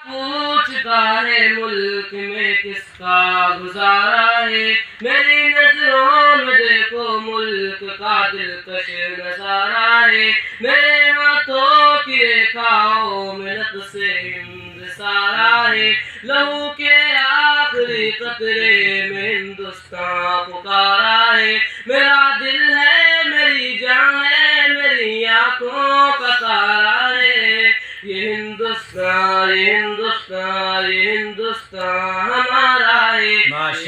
पूछता है मुल्क में किसका गुजारा है। मेरी नजरों में देखो मुल्क का दिलकश नजारा है। मेरे हाथों की रेखाओं में नक्शे हिंद सारा है। लहू के आखिरी कतरे में हिंदुस्तान पुकारा है। मेरा दिल है, मेरी जान है, मेरी आंखों का तारा है। ये हिंदुस्तान, ये हिंदुस्तान, ये हिंदुस्तान हमारा है। ये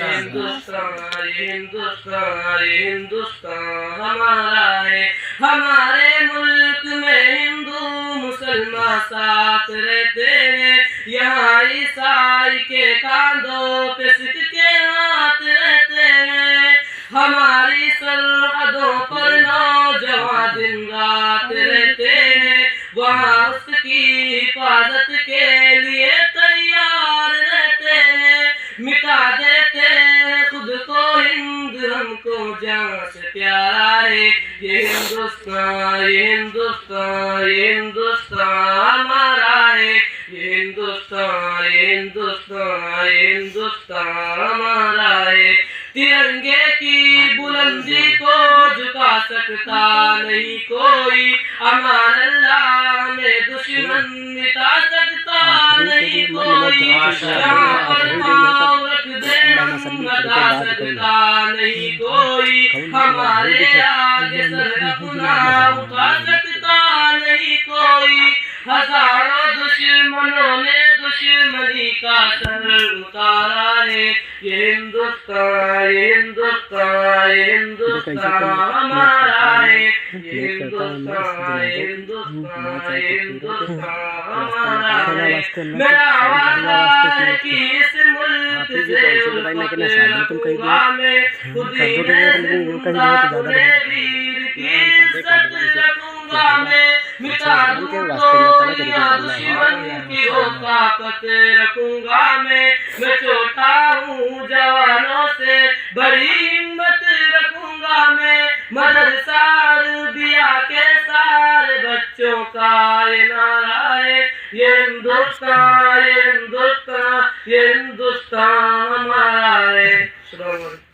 हिंदुस्तान, ये हिंदुस्तान, ये हिंदुस्तान हमारा है। हमारे मुल्क में हिंदू मुसलमान साथ रहते हैं। यहाँ ईसाई के कांधों पे सिख के हाथ रहते हैं। हमारी सरहदों पर नौजवान दिन रात रहते हैं। वहाँ उसकी हिफाजत के लिए तैयार रहते हैं। मिटा देते हैं खुद को हिंद, हमको जान से प्यारा है। ये हिंदुस्तान, ये हिंदुस्तान, ये हिंदुस्तान हमारा है। ये हिंदुस्तान, ये हिंदुस्तान, ये हिंदुस्तान हमारा है। तिरंगे की बुलंदी को झुका सकता नहीं कोई। अमान अल्लाह में दुश्मन मिटा सकता नहीं कोई। जहाँ पर पाँव रख दे हम हटा सकता नहीं कोई। हमारे आगे सर अपना उठा सकता नहीं कोई। हजारों दुश्मनों ने दुश्मनी का सर उतारा है। ये हिंदुस्तान, ये हिंदुस्तान, ये हिंदुस्तान हमारा है। ये हिंदुस्तान, ये हिंदुस्तान, ये हिंदुस्तान हमारा है। मेरा वादा है कि इस मुल्क से रखूंगा मैं, खुद ही वीर की इज्जत रखूंगा मैं। मिटा दूंगा दुश्मन की वो ताकत रखूंगा मैं छोटा हूँ जवानों से बड़ी हिम्मत रखूंगा मैं। मदरसा दिया के सारे बच्चों का ये नारा है। ये हिंदुस्तान, ये हिंदुस्तान, ये हिंदुस्तान हमारा है।